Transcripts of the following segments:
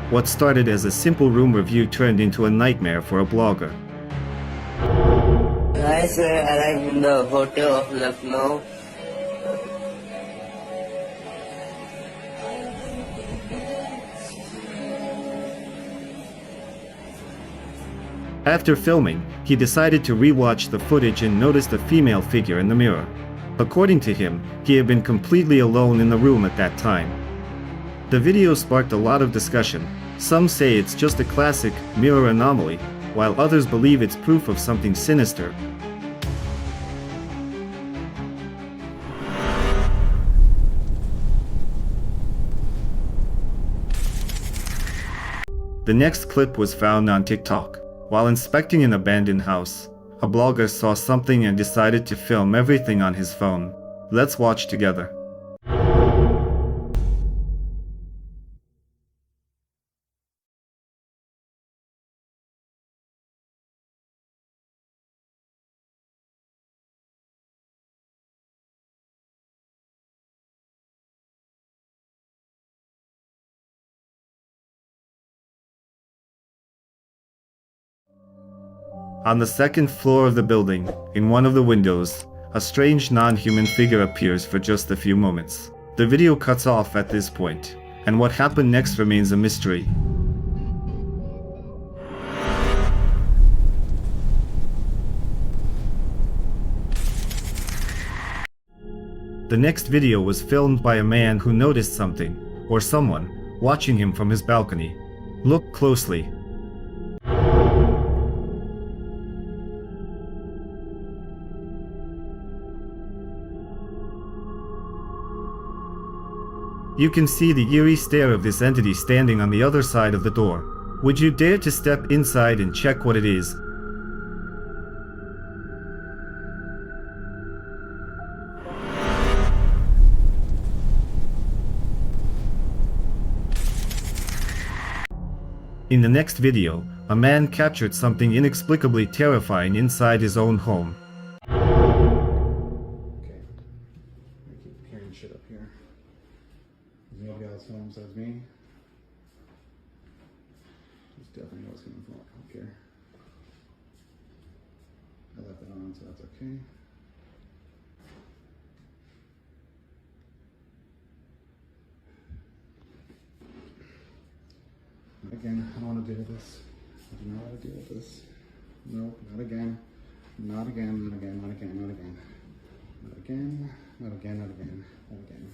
What started as a simple room review turned into a nightmare for a blogger. I arrived in the hotel of Lucknow. After filming, he decided to rewatch the footage and noticed a female figure in the mirror. According to him, he had been completely alone in the room at that time. The video sparked a lot of discussion. Some say it's just a classic mirror anomaly, while others believe it's proof of something sinister. The next clip was found on TikTok. While inspecting an abandoned house, a blogger saw something and decided to film everything on his phone. Let's watch together. On the second floor of the building, in one of the windows, a strange non-human figure appears for just a few moments. The video cuts off at this point, and what happened next remains a mystery. The next video was filmed by a man who noticed something, or someone, watching him from his balcony. Look closely. You can see the eerie stare of this entity standing on the other side of the door. Would you dare to step inside and check what it is? In the next video, a man captured something inexplicably terrifying inside his own home. Okay. I keep hearing shit up here. Is anybody else home besides me? Just definitely know what's coming from. I don't care. I left that on, so that's okay. Not again. I don't want to deal with this. I do not want to deal with this. Nope, not again. Not again, not again, not again, not again. Not again, not again, not again, not again.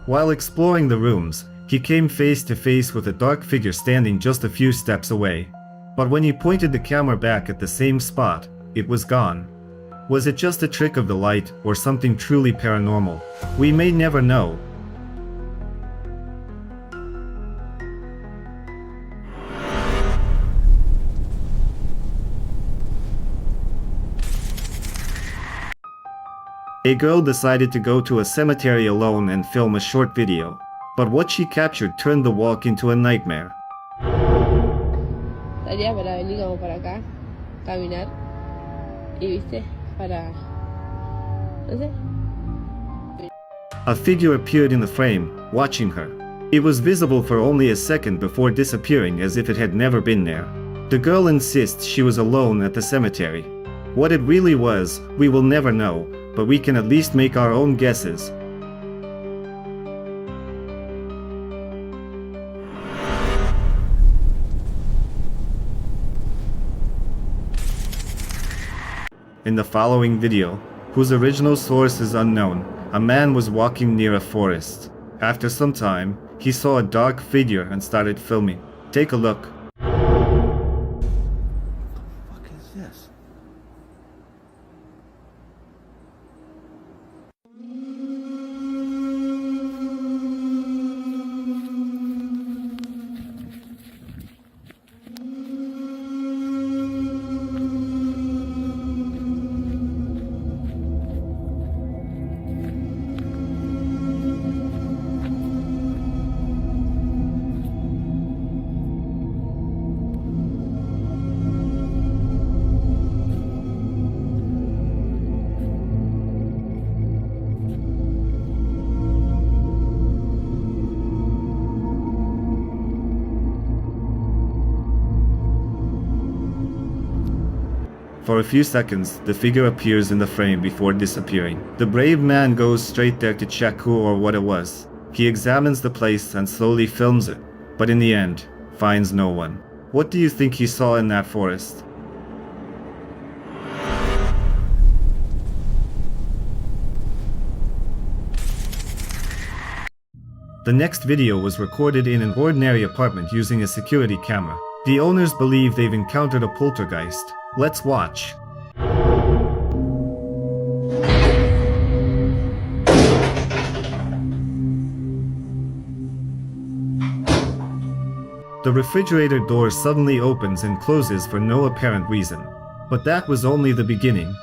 While exploring the rooms, he came face to face with a dark figure standing just a few steps away. But when he pointed the camera back at the same spot, it was gone. Was it just a trick of the light or something truly paranormal? We may never know. A girl decided to go to a cemetery alone and film a short video. But what she captured turned the walk into a nightmare. Salía para venir como para acá, caminar, y viste, para, no sé. A figure appeared in the frame, watching her. It was visible for only a second before disappearing as if it had never been there. The girl insists she was alone at the cemetery. What it really was, we will never know, but we can at least make our own guesses. In the following video, whose original source is unknown, a man was walking near a forest. After some time, he saw a dark figure and started filming. Take a look. What the fuck is this? For a few seconds, the figure appears in the frame before disappearing. The brave man goes straight there to check who or what it was. He examines the place and slowly films it, but in the end, finds no one. What do you think he saw in that forest? The next video was recorded in an ordinary apartment using a security camera. The owners believe they've encountered a poltergeist. Let's watch. The refrigerator door suddenly opens and closes for no apparent reason. But that was only the beginning.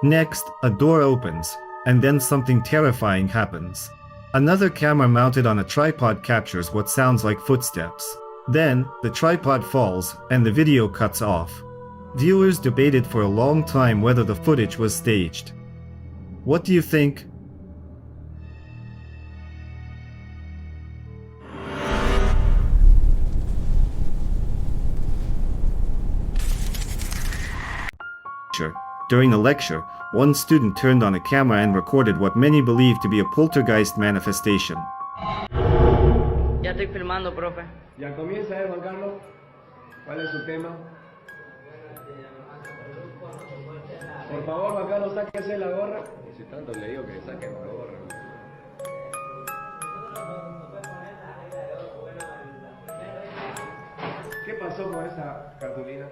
Next, a door opens, and then something terrifying happens. Another camera mounted on a tripod captures what sounds like footsteps. Then, the tripod falls, and the video cuts off. Viewers debated for a long time whether the footage was staged. What do you think? During a lecture, one student turned on a camera and recorded what many believe to be a poltergeist manifestation. Ya estoy filmando, profe. Ya comienza, Juan Carlos. ¿Cuál es su tema? Por favor, Juan Carlos, sáquese la gorra. Y si tanto le digo que saque la gorra. ¿Qué pasó con esa cartulina?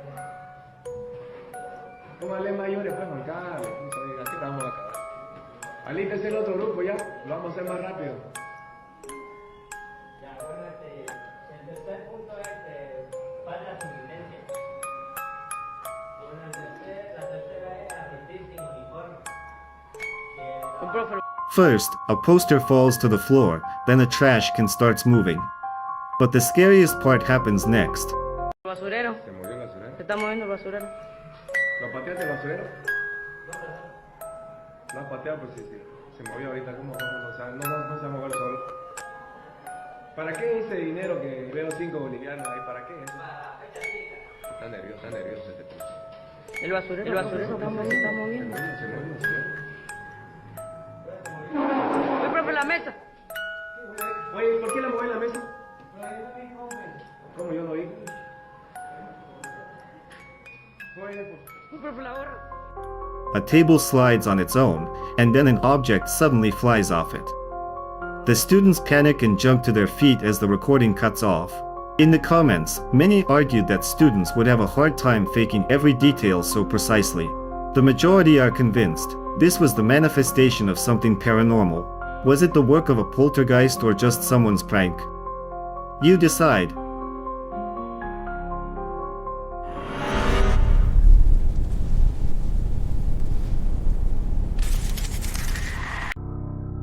Póngale mayores, pues, Juan Carlos. ¿A qué hora vamos a acabar? Alístese el otro grupo ya. Lo vamos a hacer más rápido. Ya, acuérdate, el tercer punto es faltas inminentes. Bueno, la tercera es asistir sin uniforme. First, a poster falls to the floor, then a trash can starts moving. But the scariest part happens next. Basurero. Se movió el basurero. Se está moviendo el basurero. ¿Lo pateaste el basurero? ¿Lo has pateado? Pues sí, sí. Se movió ahorita. ¿Cómo? O sea, no se va a mover solo. ¿Para qué ese dinero que veo 5 bolivianos ahí? ¿Para qué? Está nervioso este tipo. El basurero se está moviendo. Se movió el basurero. Oye, profe, la mesa. Oye, ¿por qué la moví en la mesa? ¿Cómo yo lo vi? Oye, profe, la gorra. A table slides on its own, and then an object suddenly flies off it. The students panic and jump to their feet as the recording cuts off. In the comments, many argued that students would have a hard time faking every detail so precisely. The majority are convinced this was the manifestation of something paranormal. Was it the work of a poltergeist or just someone's prank? You decide.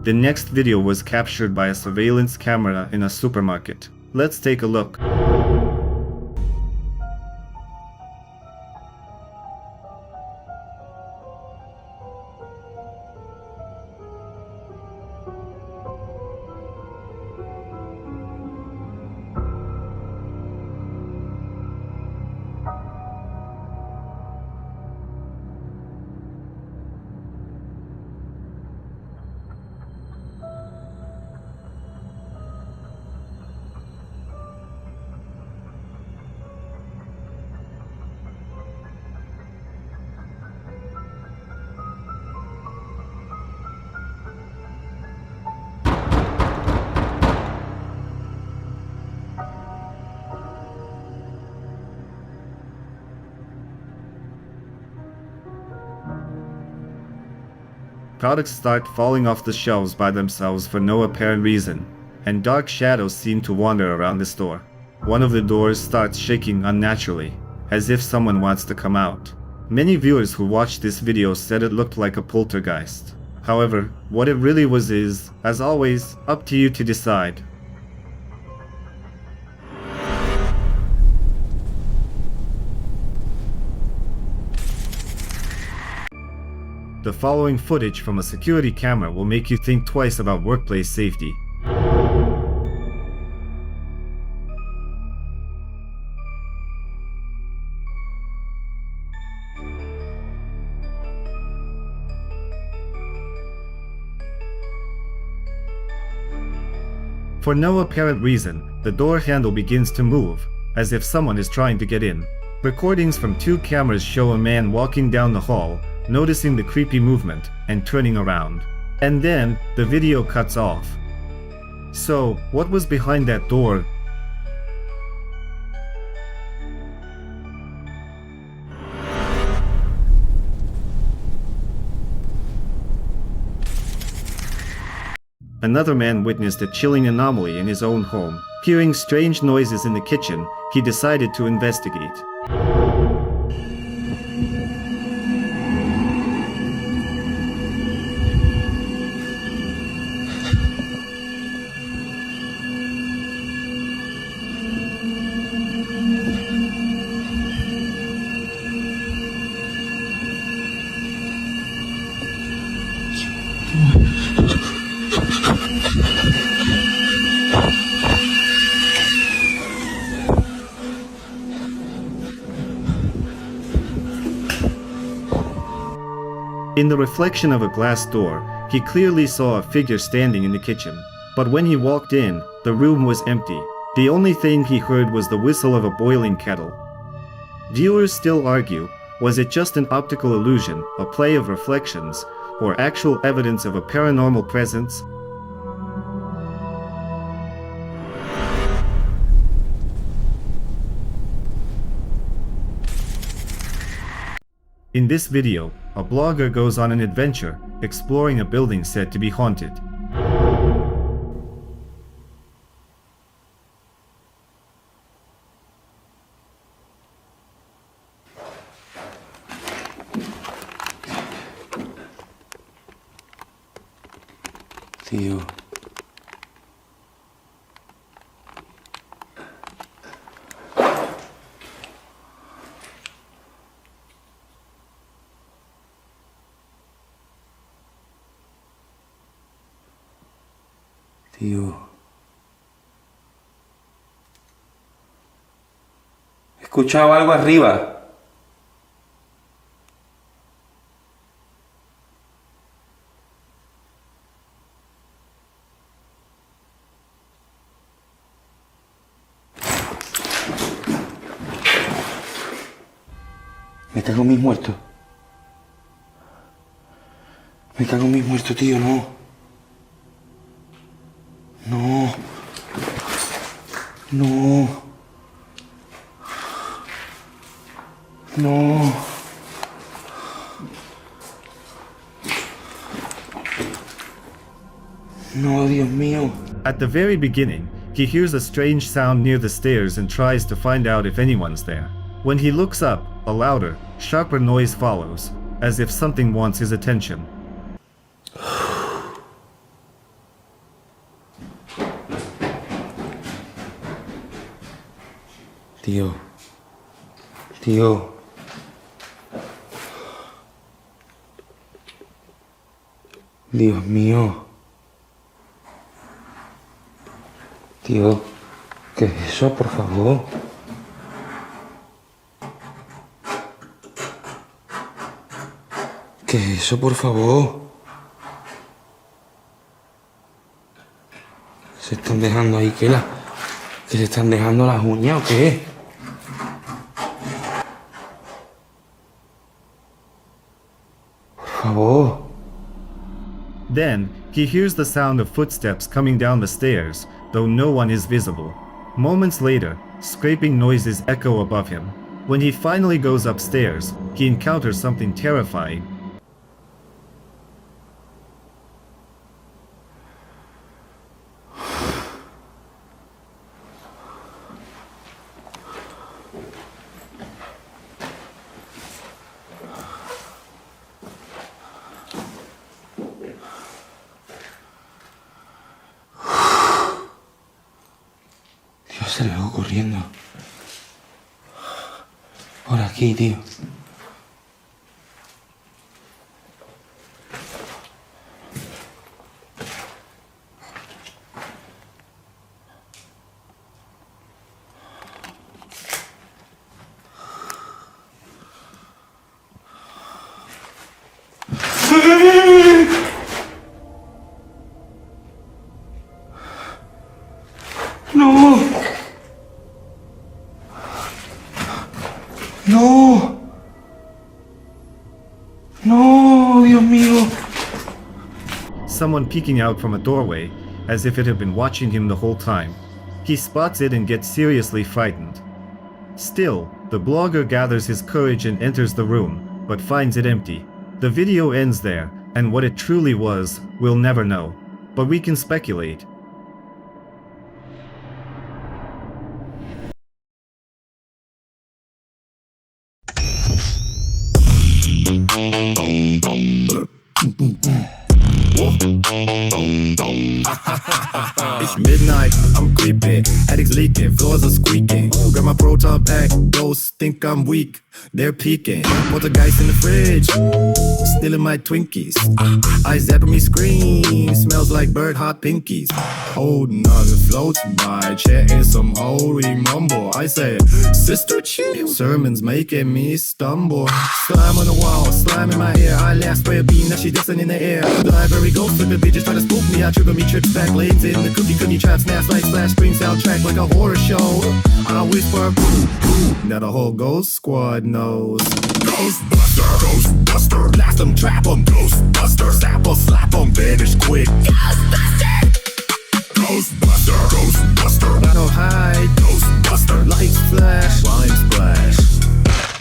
The next video was captured by a surveillance camera in a supermarket. Let's take a look. Products start falling off the shelves by themselves for no apparent reason, and dark shadows seem to wander around the store. One of the doors starts shaking unnaturally, as if someone wants to come out. Many viewers who watched this video said it looked like a poltergeist. However, what it really was is, as always, up to you to decide. the following footage from a security camera will make you think twice about workplace safety. For no apparent reason, the door handle begins to move, as if someone is trying to get in. Recordings from 2 cameras show a man walking down the hall, noticing the creepy movement, and turning around. And then, the video cuts off. So, what was behind that door? Another man witnessed a chilling anomaly in his own home. Hearing strange noises in the kitchen, he decided to investigate. In the reflection of a glass door, he clearly saw a figure standing in the kitchen. But when he walked in, the room was empty. The only thing he heard was the whistle of a boiling kettle. Viewers still argue, was it just an optical illusion, a play of reflections, or actual evidence of a paranormal presence? In this video, a blogger goes on an adventure, exploring a building said to be haunted. Tío. Tío. He escuchado algo arriba. Me cago en mis muertos. Me cago en mis muertos, tío, no. No. No. No. No, Dios mío. At the very beginning, he hears a strange sound near the stairs and tries to find out if anyone's there. When he looks up, a louder, sharper noise follows, as if something wants his attention. Tío. Tío. Dios mío. Tío, ¿qué es eso, por favor? ¿Qué es eso, por favor? ¿Se están dejando ahí qué se están dejando las uñas o qué? Por favor. Then, he hears the sound of footsteps coming down the stairs, though no one is visible. Moments later, scraping noises echo above him. When he finally goes upstairs, he encounters something terrifying. Se le va corriendo. Por aquí, tío. No. No, Dios mío. Someone peeking out from a doorway, as if it had been watching him the whole time. He spots it and gets seriously frightened. Still, the blogger gathers his courage and enters the room, but finds it empty. The video ends there, and what it truly was, we'll never know. But we can speculate. It's midnight, I'm creeping, attics leaking, floors are squeaking. Grab my proton pack, ghosts think I'm weak, they're peeking. Poltergeist in the fridge, stealing my Twinkies. Eyes zapping me, scream, smells like bird hot pinkies. Holding on the floats by, chatting some holy mumble. I say, sister chill, sermons making me stumble. Slime on the wall, slime in my ear. I laugh, spray a beam, now she dancing in the air. Library ghost flipping bitches try to spook me. I trigger me, trips back, blades in the cookie trap, snaps like splash, screen soundtrack like a horror show. I whisper, now the whole ghost squad knows. Ghostbuster, Ghostbuster, blast 'em, trap 'em, Ghostbuster, sap 'em, slap 'em, vanish quick. Ghostbuster, Ghostbuster, Ghostbuster, battle hide, Ghostbuster, lights flash, slime splash.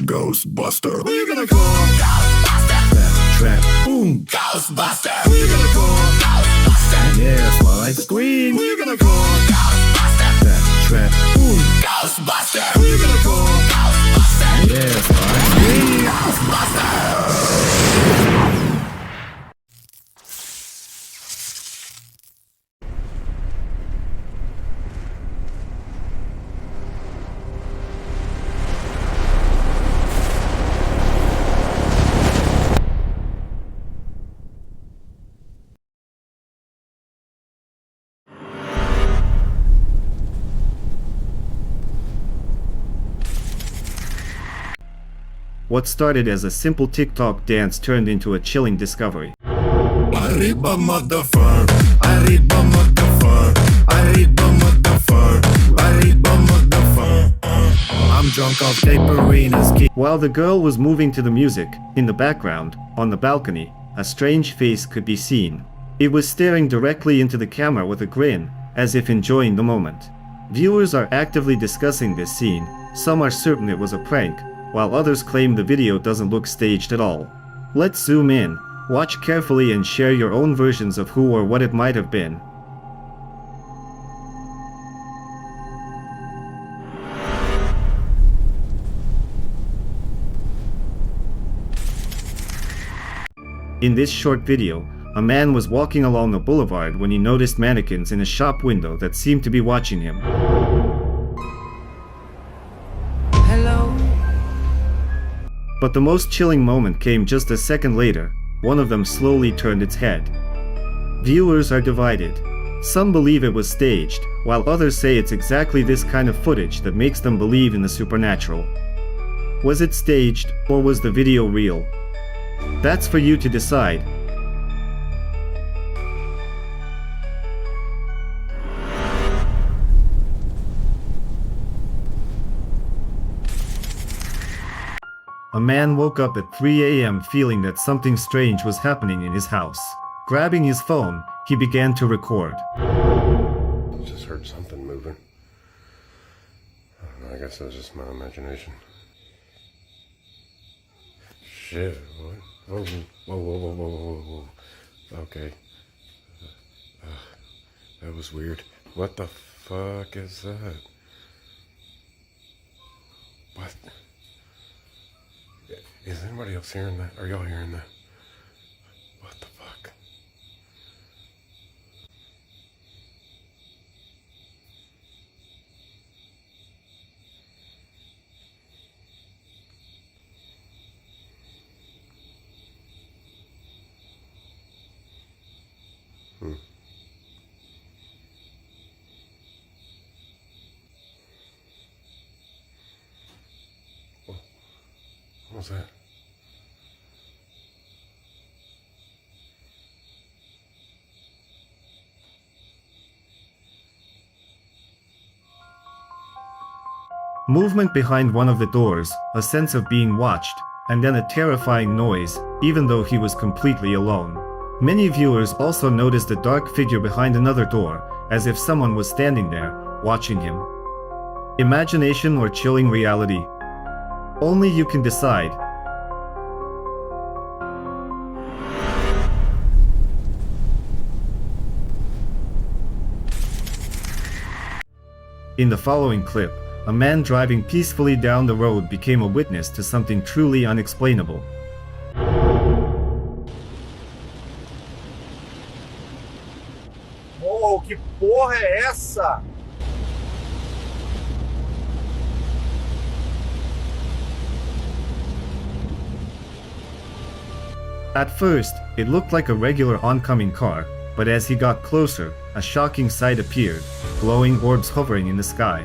Ghostbuster, who you gonna call? Ghostbuster, trap, boom, Ghostbuster, who you gonna call? Ghostbuster, yes, while I scream, who you gonna call? Ghostbuster, trap, boom, Ghostbuster, who you gonna call? Ghostbuster, yes, while I scream, Ghostbuster. What started as a simple TikTok dance turned into a chilling discovery. Arriba motherfucker, arriba motherfucker, arriba motherfucker, arriba motherfucker. I'm drunk off caperinas. While the girl was moving to the music, in the background, on the balcony, a strange face could be seen. It was staring directly into the camera with a grin, as if enjoying the moment. Viewers are actively discussing this scene. Some are certain it was a prank, while others claim the video doesn't look staged at all. Let's zoom in, watch carefully and share your own versions of who or what it might have been. In this short video, a man was walking along the boulevard when he noticed mannequins in a shop window that seemed to be watching him. But the most chilling moment came just a second later. One of them slowly turned its head. Viewers are divided. Some believe it was staged, while others say it's exactly this kind of footage that makes them believe in the supernatural. Was it staged, or was the video real? That's for you to decide. A man woke up at 3 a.m. feeling that something strange was happening in his house. Grabbing his phone, he began to record. Just heard something moving. I don't know, I guess it was just my imagination. Shit, what? Whoa, whoa, whoa, whoa, whoa, whoa, whoa. Okay. That was weird. What the fuck is that? What? Is anybody else hearing that? Are y'all hearing that? What the fuck? What was that? Movement behind one of the doors, a sense of being watched, and then a terrifying noise, even though he was completely alone. Many viewers also noticed a dark figure behind another door, as if someone was standing there, watching him. Imagination or chilling reality? Only you can decide. In the following clip, a man driving peacefully down the road became a witness to something truly unexplainable. Oh, que porra é essa? At first, it looked like a regular oncoming car, but as he got closer, a shocking sight appeared, glowing orbs hovering in the sky.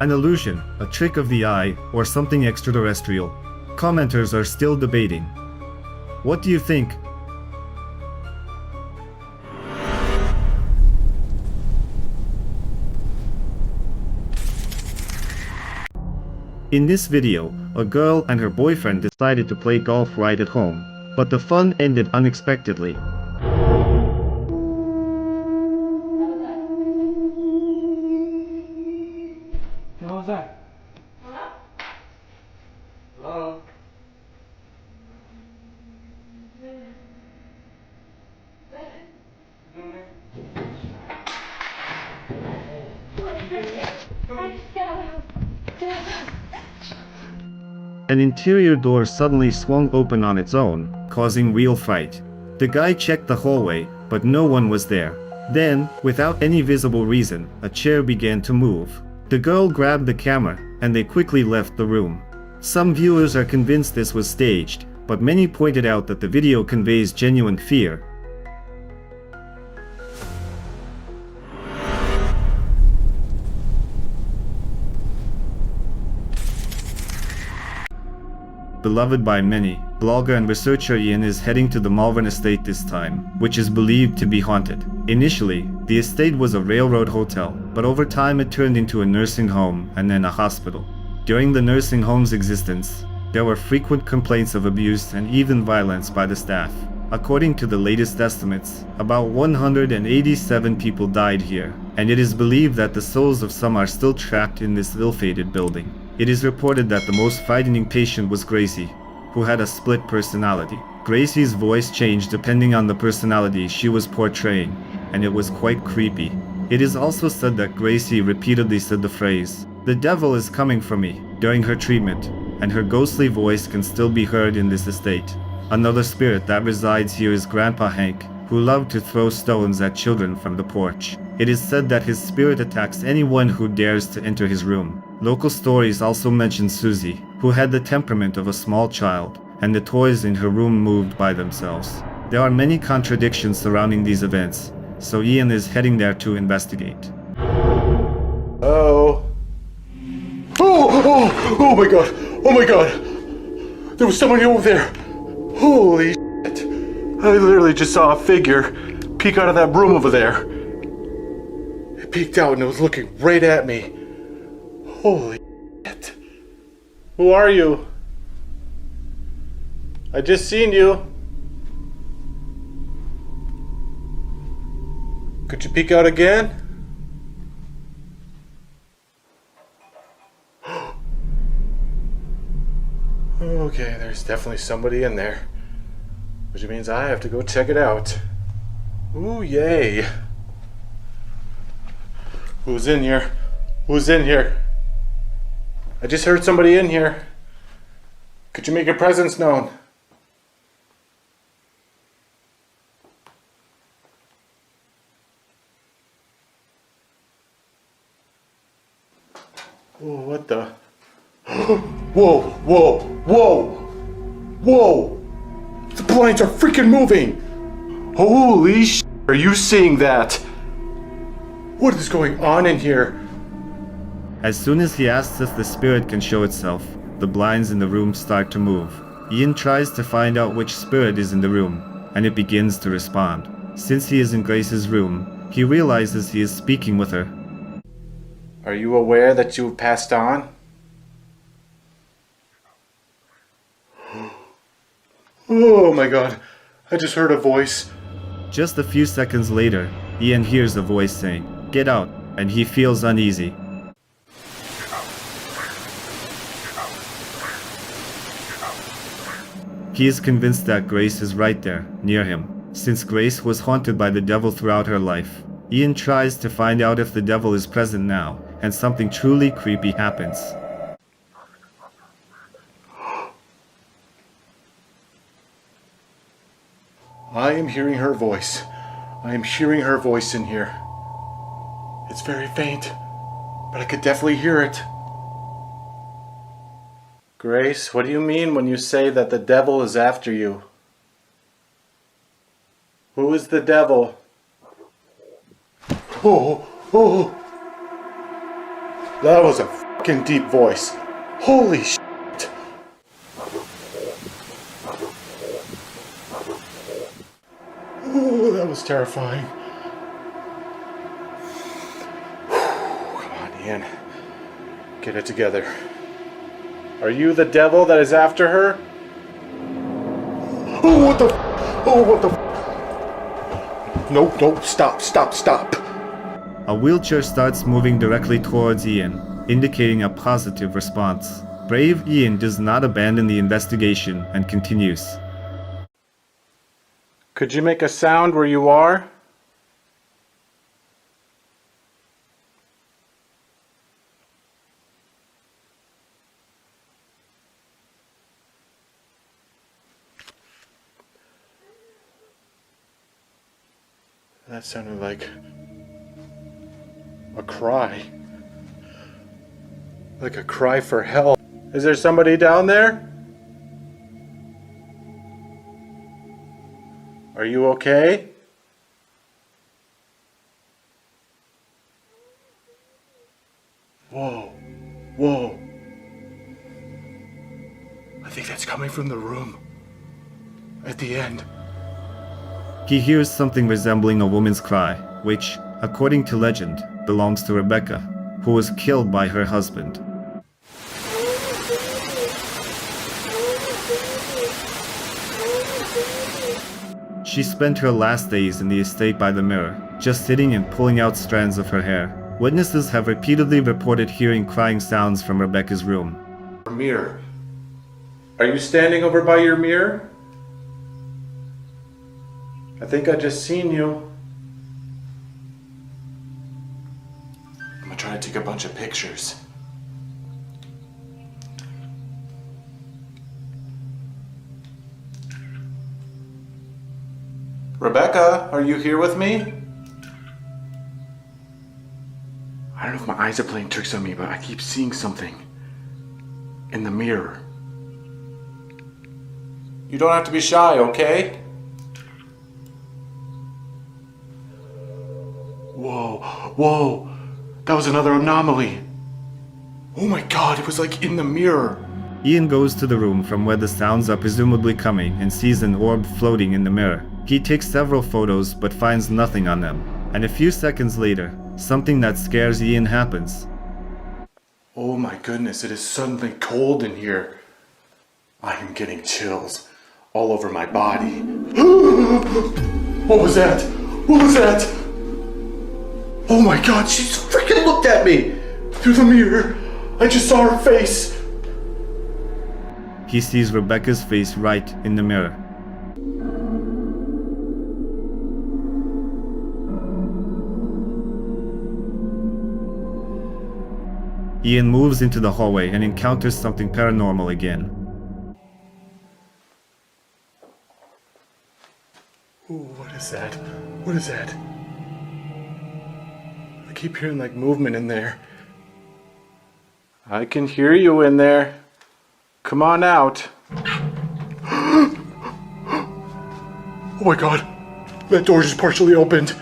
An illusion, a trick of the eye, or something extraterrestrial? Commenters are still debating. What do you think? In this video, a girl and her boyfriend decided to play golf right at home, but the fun ended unexpectedly. What was that? Hello? An interior door suddenly swung open on its own, causing real fright. The guy checked the hallway, but no one was there. Then, without any visible reason, a chair began to move. The girl grabbed the camera, and they quickly left the room. Some viewers are convinced this was staged, but many pointed out that the video conveys genuine fear. Beloved by many, blogger and researcher Ian is heading to the Malvern estate this time, which is believed to be haunted. Initially, the estate was a railroad hotel, but over time it turned into a nursing home and then a hospital. During the nursing home's existence, there were frequent complaints of abuse and even violence by the staff. According to the latest estimates, about 187 people died here, and it is believed that the souls of some are still trapped in this ill-fated building. It is reported that the most frightening patient was Gracie, who had a split personality. Gracie's voice changed depending on the personality she was portraying, and it was quite creepy. It is also said that Gracie repeatedly said the phrase, "The devil is coming for me," during her treatment, and her ghostly voice can still be heard in this estate. Another spirit that resides here is Grandpa Hank, who loved to throw stones at children from the porch. It is said that his spirit attacks anyone who dares to enter his room. Local stories also mention Susie, who had the temperament of a small child, and the toys in her room moved by themselves. There are many contradictions surrounding these events, so Ian is heading there to investigate. Oh. Oh my god. Oh my god. There was somebody over there. Holy shit. I literally just saw a figure peek out of that room over there. It peeked out and it was looking right at me. Holy shit. Who are you? I just seen you. Could you peek out again? Okay, there's definitely somebody in there, which means I have to go check it out. Ooh, yay. Who's in here? Who's in here? I just heard somebody in here. Could you make your presence known? Oh, what the? Whoa, whoa, whoa, whoa! The blinds are freaking moving! Holy sh! Are you seeing that? What is going on in here? As soon as he asks if the spirit can show itself, the blinds in the room start to move. Ian tries to find out which spirit is in the room, and it begins to respond. Since he is in Grace's room, he realizes he is speaking with her. Are you aware that you have passed on? Oh my god. I just heard a voice. Just a few seconds later, Ian hears a voice saying, "Get out," and he feels uneasy. He is convinced that Grace is right there, near him. Since Grace was haunted by the devil throughout her life, Ian tries to find out if the devil is present now, and something truly creepy happens. I am hearing her voice. I am hearing her voice in here. It's very faint, but I could definitely hear it. Grace, what do you mean when you say that the devil is after you? Who is the devil? Oh, oh. That was a fucking deep voice. Holy shit. Oh, that was terrifying. Come on, Ian. Get it together. Are you the devil that is after her? Oh, what the Oh, what the Nope, nope, stop. A wheelchair starts moving directly towards Ian, indicating a positive response. Brave Ian does not abandon the investigation and continues. Could you make a sound where you are? That sounded like a cry. Like a cry for help. Is there somebody down there? Are you okay? Whoa. Whoa. I think that's coming from the room. At the end. He hears something resembling a woman's cry, which, according to legend, belongs to Rebecca, who was killed by her husband. She spent her last days in the estate by the mirror, just sitting and pulling out strands of her hair. Witnesses have repeatedly reported hearing crying sounds from Rebecca's room. Mirror. Are you standing over by your mirror? I think I just seen you. I'm gonna try to take a bunch of pictures. Rebecca, are you here with me? I don't know if my eyes are playing tricks on me, but I keep seeing something in the mirror. You don't have to be shy, okay? Whoa, that was another anomaly. Oh my god, it was like in the mirror. Ian goes to the room from where the sounds are presumably coming and sees an orb floating in the mirror. He takes several photos but finds nothing on them. And a few seconds later, something that scares Ian happens. Oh my goodness, it is suddenly cold in here. I am getting chills all over my body. What was that? What was that? Oh my god, she freaking looked at me through the mirror. I just saw her face. He sees Rebecca's face right in the mirror. Ian moves into the hallway and encounters something paranormal again. Ooh, what is that? What is that? I keep hearing like movement in there. I can hear you in there. Come on out. Oh my god. That door just partially opened.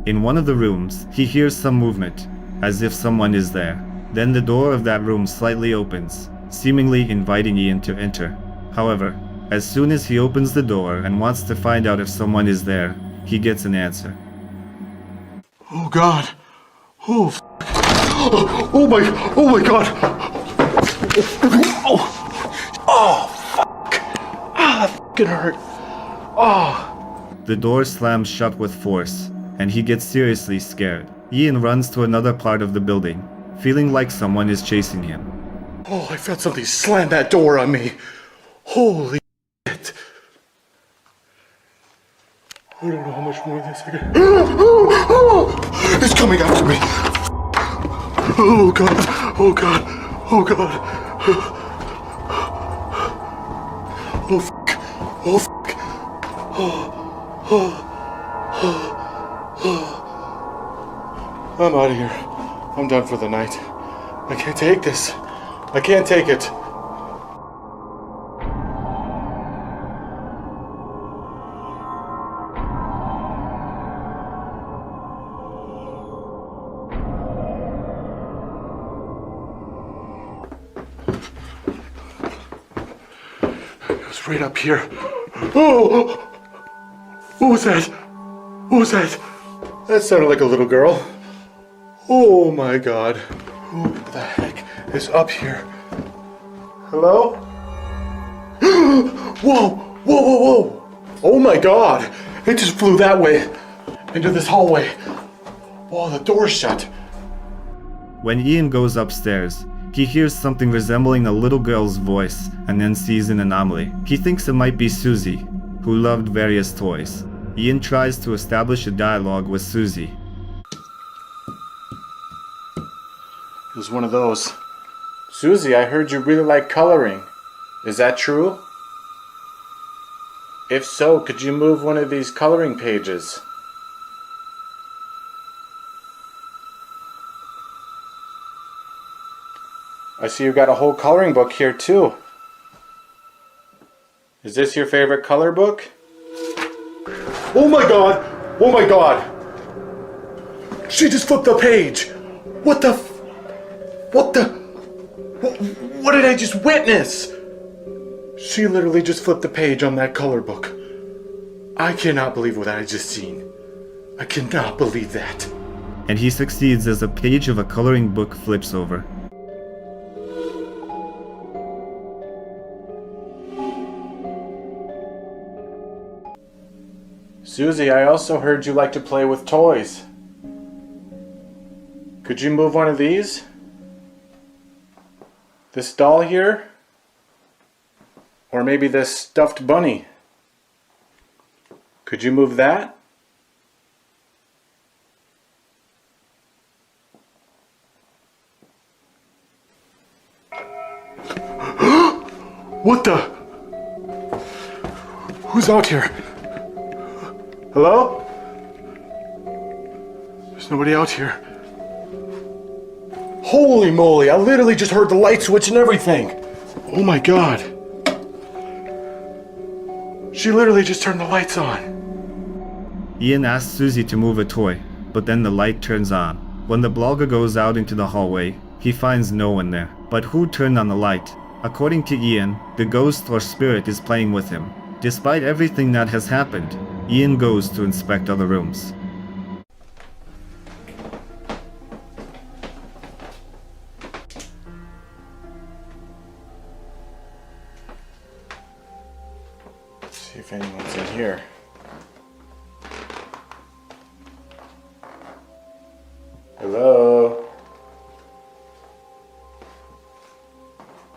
In one of the rooms, he hears some movement, as if someone is there. Then the door of that room slightly opens, seemingly inviting Ian to enter. However, as soon as he opens the door and wants to find out if someone is there, he gets an answer. Oh god. Oh f***. Oh my god. Oh fuck. f***ing hurt. Oh. The door slams shut with force, and he gets seriously scared. Ian runs to another part of the building, feeling like someone is chasing him. Oh, I felt something slam that door on me. Holy shit. I don't know how much more of this I got. It's coming after me. Oh god. Oh god. Oh god. Oh fuck. Oh fuck. I'm out of here. I'm done for the night. I can't take this. I can't take it. It was right up here. Oh! What was that? What was that? That sounded like a little girl. Oh my god. Who the heck is up here? Hello? Whoa! Whoa, whoa, whoa! Oh my god! It just flew that way. Into this hallway. Oh, the door's shut. When Ian goes upstairs, he hears something resembling a little girl's voice and then sees an anomaly. He thinks it might be Susie, who loved various toys. Ian tries to establish a dialogue with Susie. It was one of those. Susie, I heard you really like coloring. Is that true? If so, could you move one of these coloring pages? I see you've got a whole coloring book here too. Is this your favorite color book? Oh my god! Oh my god! She just flipped the page! What the f- What the... What did I just witness? She literally just flipped the page on that color book. I cannot believe what I just seen. I cannot believe that. And he succeeds as a page of a coloring book flips over. Susie, I also heard you like to play with toys. Could you move one of these? This doll here? Or maybe this stuffed bunny? Could you move that? What the? Who's out here? Hello? There's nobody out here. Holy moly, I literally just heard the light switch and everything. Oh my god. She literally just turned the lights on. Ian asks Susie to move a toy, but then the light turns on. When the blogger goes out into the hallway, he finds no one there. But who turned on the light? According to Ian, the ghost or spirit is playing with him. Despite everything that has happened, Ian goes to inspect other rooms. Let's see if anyone's in here. Hello?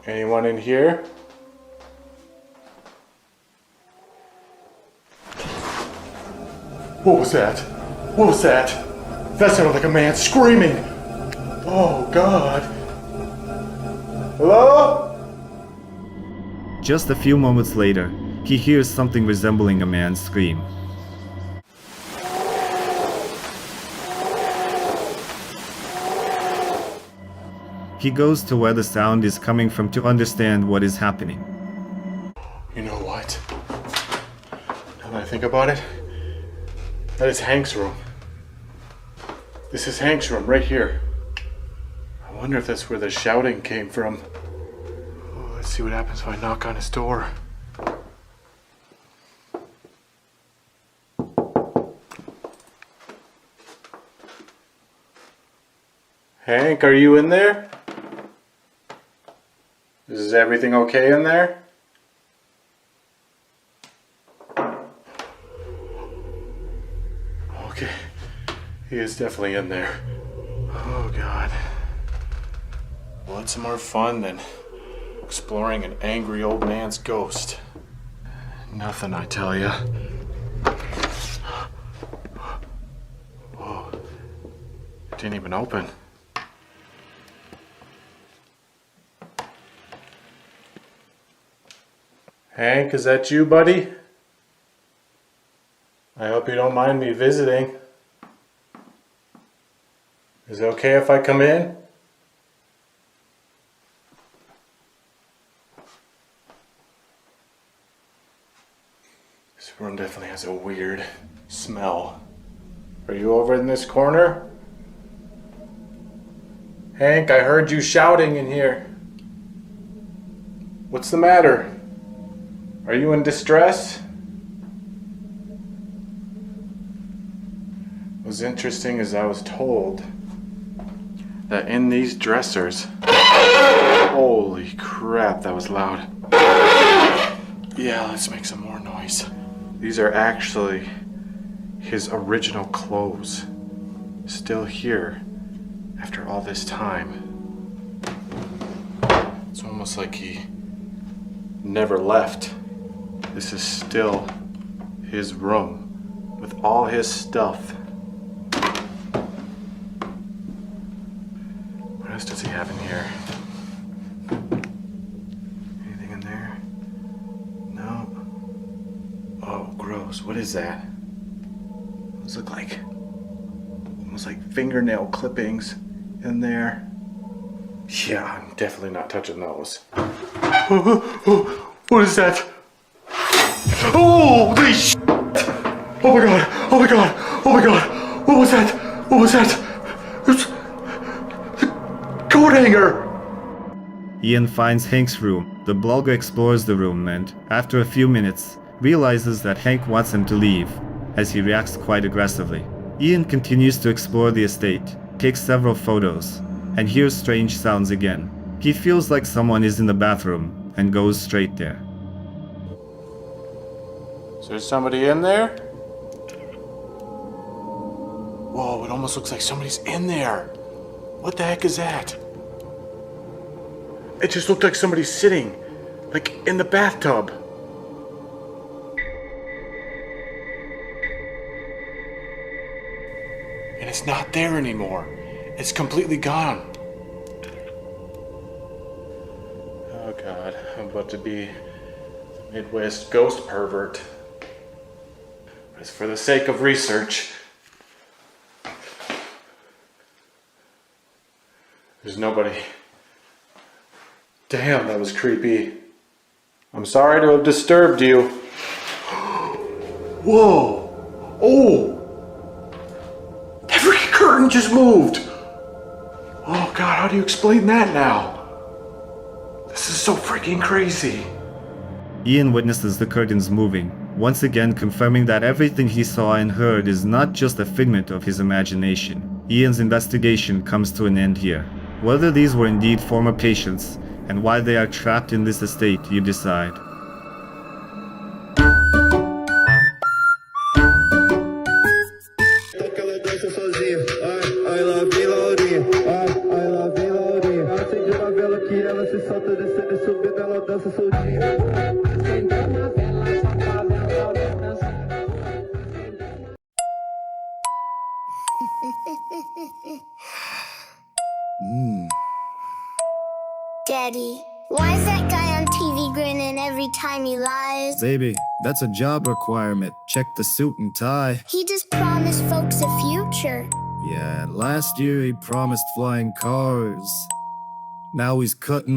Anyone in here? What was that? What was that? That sounded like a man screaming. Oh God. Hello? Just a few moments later, he hears something resembling a man's scream. He goes to where the sound is coming from to understand what is happening. You know what? Now that I think about it, that is Hank's room. This is Hank's room right here. I wonder if that's where the shouting came from. Oh, let's see what happens if I knock on his door. Hank, are you in there? Is everything okay in there? He is definitely in there. Oh God. What's more fun than exploring an angry old man's ghost? Nothing, I tell ya. Whoa. It didn't even open. Hank, is that you, buddy? I hope you don't mind me visiting. Is it okay if I come in? This room definitely has a weird smell. Are you over in this corner? Hank, I heard you shouting in here. What's the matter? Are you in distress? What's interesting is I was told that in these dressers, holy crap, that was loud. Yeah, let's make some more noise. These are actually his original clothes, still here after all this time. It's almost like he never left. This is still his room with all his stuff. What else does he have in here? Anything in there? No. Oh, gross. What is that? Those look like almost like fingernail clippings in there. Yeah, I'm definitely not touching those. What is that? Holy shit! Oh my god! Oh my god! Oh my god! What was that? What was that? It was the coat hanger! Ian finds Hank's room. The blogger explores the room and, after a few minutes, realizes that Hank wants him to leave, as he reacts quite aggressively. Ian continues to explore the estate, takes several photos, and hears strange sounds again. He feels like someone is in the bathroom and goes straight there. Is there somebody in there? Whoa, it almost looks like somebody's in there. What the heck is that? It just looked like somebody's sitting, like in the bathtub. And it's not there anymore. It's completely gone. Oh God, I'm about to be the Midwest ghost pervert. But it's for the sake of research. There's nobody. Damn, that was creepy. I'm sorry to have disturbed you. Whoa! Oh! That freaking curtain just moved! Oh God, how do you explain that now? This is so freaking crazy. Ian witnesses the curtains moving, once again confirming that everything he saw and heard is not just a figment of his imagination. Ian's investigation comes to an end here. Whether these were indeed former patients, and why they are trapped in this estate, you decide. Daddy, why is that guy on TV grinning every time he lies? Baby, that's a job requirement. Check the suit and tie. He just promised folks a future. Yeah, last year he promised flying cars. Now he's cutting